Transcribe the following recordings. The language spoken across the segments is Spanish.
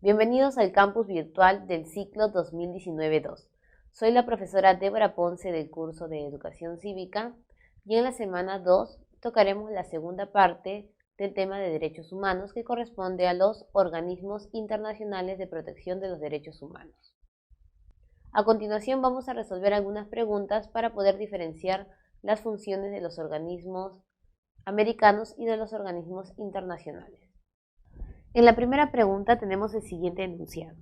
Bienvenidos al campus virtual del ciclo 2019-2. Soy la profesora Débora Ponce del curso de Educación Cívica y en la semana 2 tocaremos la segunda parte del tema de derechos humanos que corresponde a los organismos internacionales de protección de los derechos humanos. A continuación vamos a resolver algunas preguntas para poder diferenciar las funciones de los organismos americanos y de los organismos internacionales. En la primera pregunta tenemos el siguiente enunciado.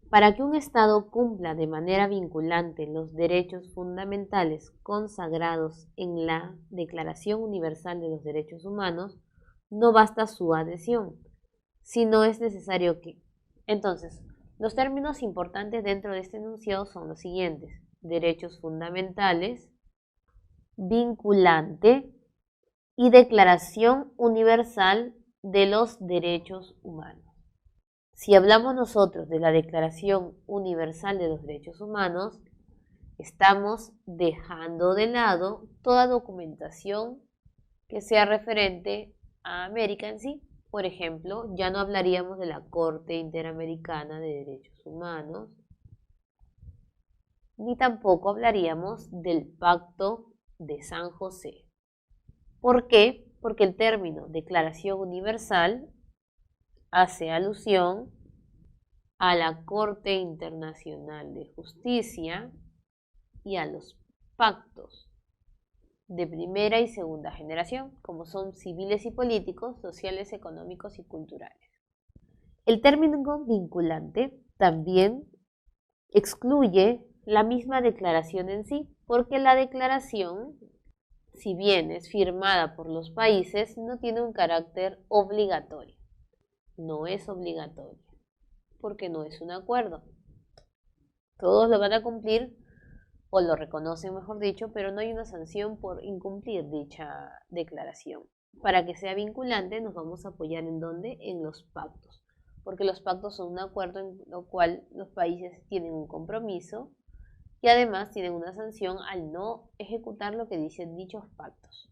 Para que un Estado cumpla de manera vinculante los derechos fundamentales consagrados en la Declaración Universal de los Derechos Humanos, no basta su adhesión, sino es necesario que. Entonces, los términos importantes dentro de este enunciado son los siguientes: derechos fundamentales, vinculante y Declaración Universal de los Derechos Humanos. Si hablamos nosotros de la Declaración Universal de los Derechos Humanos, estamos dejando de lado toda documentación que sea referente a América en sí. Por ejemplo, ya no hablaríamos de la Corte Interamericana de Derechos Humanos, ni tampoco hablaríamos del Pacto de San José. ¿Por qué? Porque el término Declaración Universal hace alusión a la Corte Internacional de Justicia y a los pactos de primera y segunda generación, como son civiles y políticos, sociales, económicos y culturales. El término vinculante también excluye la misma declaración en sí, porque la declaración, si bien es firmada por los países, no tiene un carácter obligatorio. No es obligatorio, porque no es un acuerdo. Todos lo van a cumplir, o lo reconocen mejor dicho, pero no hay una sanción por incumplir dicha declaración. Para que sea vinculante nos vamos a apoyar ¿en dónde? En los pactos, porque los pactos son un acuerdo en lo cual los países tienen un compromiso y además tienen una sanción al no ejecutar lo que dicen dichos pactos.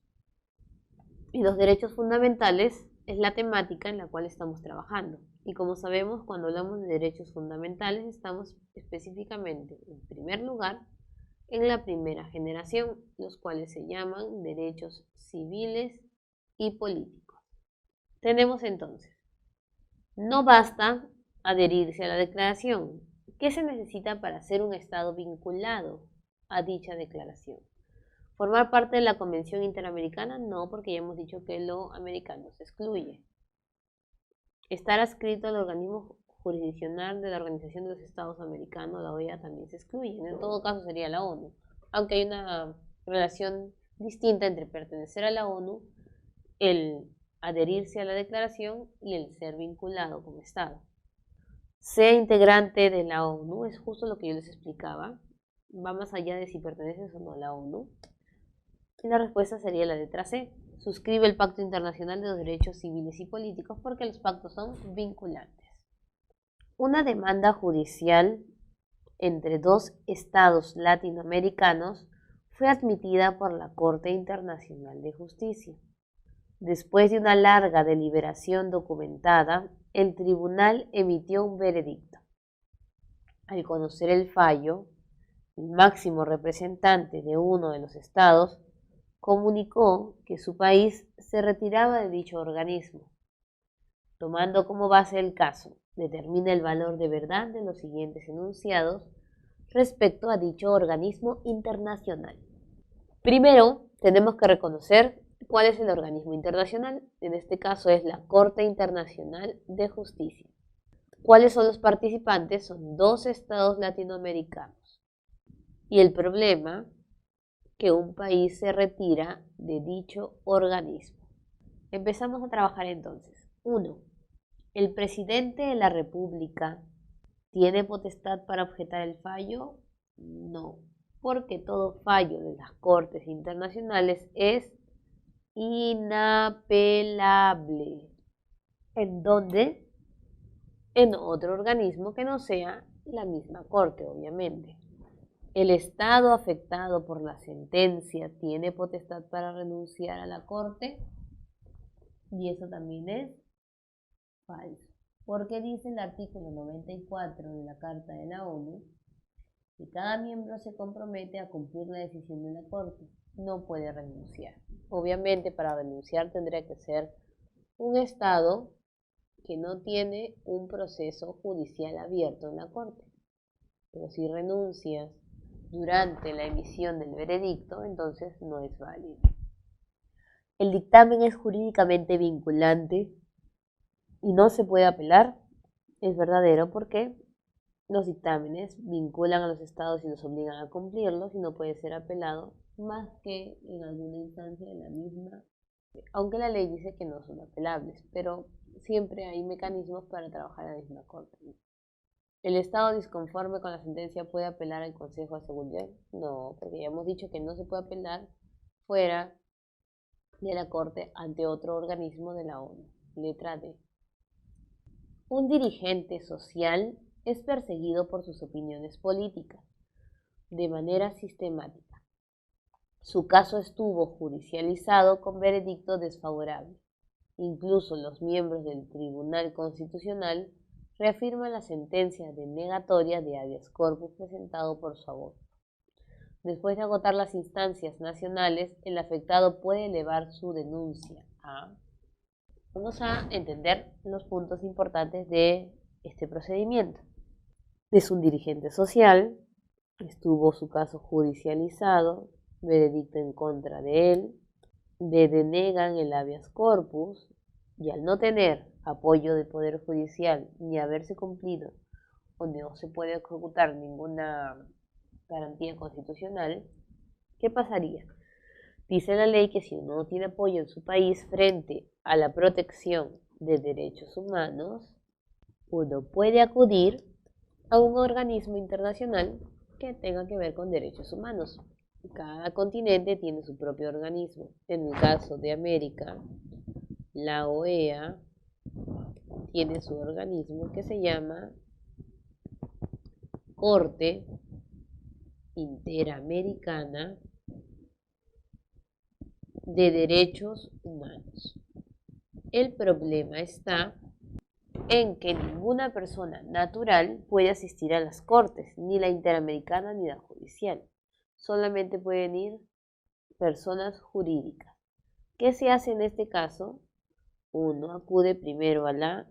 Y los derechos fundamentales es la temática en la cual estamos trabajando. Y como sabemos, cuando hablamos de derechos fundamentales, estamos específicamente, en primer lugar, en la primera generación, los cuales se llaman derechos civiles y políticos. Tenemos entonces, no basta adherirse a la declaración. ¿Qué se necesita para ser un Estado vinculado a dicha declaración? ¿Formar parte de la Convención Interamericana? No, porque ya hemos dicho que lo americano se excluye. Estar adscrito al organismo jurisdiccional de la Organización de los Estados Americanos, la OEA, también se excluye. En todo caso sería la ONU, aunque hay una relación distinta entre pertenecer a la ONU, el adherirse a la declaración y el ser vinculado como Estado. Sea integrante de la ONU, es justo lo que yo les explicaba, va más allá de si perteneces o no a la ONU. Y la respuesta sería la letra C. Suscribe el Pacto Internacional de los Derechos Civiles y Políticos porque los pactos son vinculantes. Una demanda judicial entre dos estados latinoamericanos fue admitida por la Corte Internacional de Justicia. Después de una larga deliberación documentada, el tribunal emitió un veredicto. Al conocer el fallo, el máximo representante de uno de los estados comunicó que su país se retiraba de dicho organismo. Tomando como base el caso, determina el valor de verdad de los siguientes enunciados respecto a dicho organismo internacional. Primero, tenemos que reconocer cuál es el organismo internacional. En este caso es la Corte Internacional de Justicia. ¿Cuáles son los participantes? Son dos estados latinoamericanos. Y el problema, que un país se retira de dicho organismo. Empezamos a trabajar entonces. 1. ¿El presidente de la República tiene potestad para objetar el fallo? No, porque todo fallo de las Cortes Internacionales es inapelable. ¿En dónde? En otro organismo que no sea la misma Corte, obviamente. El Estado afectado por la sentencia tiene potestad para renunciar a la Corte, y eso también es falso. Porque dice el artículo 94 de la Carta de la ONU que cada miembro se compromete a cumplir la decisión de la Corte. No puede renunciar. Obviamente, para renunciar tendría que ser un Estado que no tiene un proceso judicial abierto en la Corte. Pero si renuncias durante la emisión del veredicto, entonces no es válido. El dictamen es jurídicamente vinculante y no se puede apelar. Es verdadero porque los dictámenes vinculan a los estados y los obligan a cumplirlos y no puede ser apelado más que en alguna instancia de la misma, aunque la ley dice que no son apelables, pero siempre hay mecanismos para trabajar en la misma corte. ¿El estado disconforme con la sentencia puede apelar al Consejo de Seguridad? No, porque ya hemos dicho que no se puede apelar fuera de la corte ante otro organismo de la ONU. Letra D. Un dirigente social es perseguido por sus opiniones políticas de manera sistemática. Su caso estuvo judicializado con veredicto desfavorable. Incluso los miembros del Tribunal Constitucional reafirman la sentencia denegatoria de habeas corpus presentado por su abogado. Después de agotar las instancias nacionales, el afectado puede elevar su denuncia a... Vamos a entender los puntos importantes de este procedimiento. Es un dirigente social, estuvo su caso judicializado, veredicto en contra de él, le denegan el habeas corpus y al no tener apoyo del Poder Judicial ni haberse cumplido o no se puede ejecutar ninguna garantía constitucional, ¿qué pasaría? Dice la ley que si uno no tiene apoyo en su país frente a la protección de derechos humanos, uno puede acudir a un organismo internacional que tenga que ver con derechos humanos. Cada continente tiene su propio organismo. En el caso de América, la OEA tiene su organismo que se llama Corte Interamericana de Derechos Humanos. El problema está en que ninguna persona natural puede asistir a las cortes, ni la interamericana ni la judicial. Solamente pueden ir personas jurídicas. ¿Qué se hace en este caso? Uno acude primero a la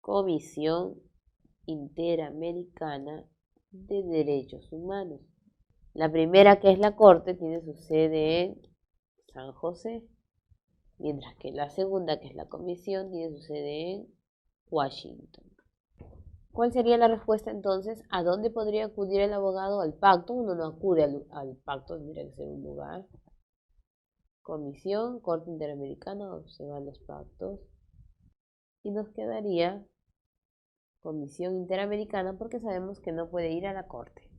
Comisión Interamericana de Derechos Humanos. La primera, que es la Corte, tiene su sede en San José, mientras que la segunda, que es la Comisión, tiene su sede en Washington. ¿Cuál sería la respuesta entonces? ¿A dónde podría acudir el abogado? Al pacto. Uno no acude al pacto, tendría que ser un lugar. Comisión, Corte Interamericana, observar los pactos. Y nos quedaría Comisión Interamericana porque sabemos que no puede ir a la Corte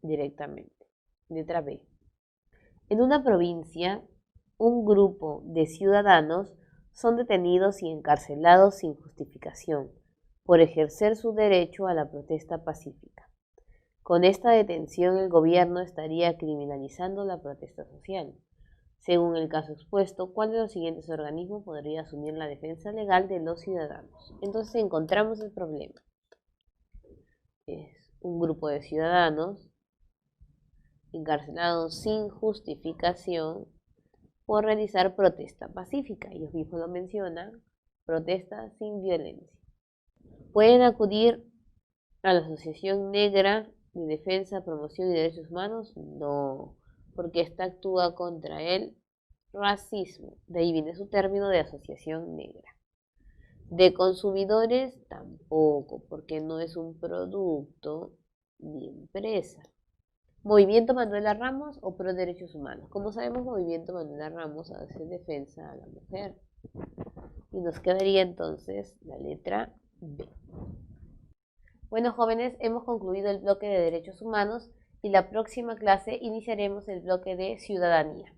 directamente. Letra B. En una provincia, un grupo de ciudadanos son detenidos y encarcelados sin justificación por ejercer su derecho a la protesta pacífica. Con esta detención el gobierno estaría criminalizando la protesta social. Según el caso expuesto, ¿cuál de los siguientes organismos podría asumir la defensa legal de los ciudadanos? Entonces encontramos el problema. Es un grupo de ciudadanos encarcelados sin justificación por realizar protesta pacífica. Ellos mismos lo mencionan, protesta sin violencia. ¿Pueden acudir a la Asociación Negra de Defensa, Promoción y Derechos Humanos? No, porque esta actúa contra el racismo. De ahí viene su término de asociación negra. De consumidores tampoco, porque no es un producto ni empresa. Movimiento Manuela Ramos o Pro Derechos Humanos. Como sabemos, Movimiento Manuela Ramos hace defensa a la mujer. Y nos quedaría entonces la letra B. Bueno, jóvenes, hemos concluido el bloque de derechos humanos y la próxima clase iniciaremos el bloque de ciudadanía.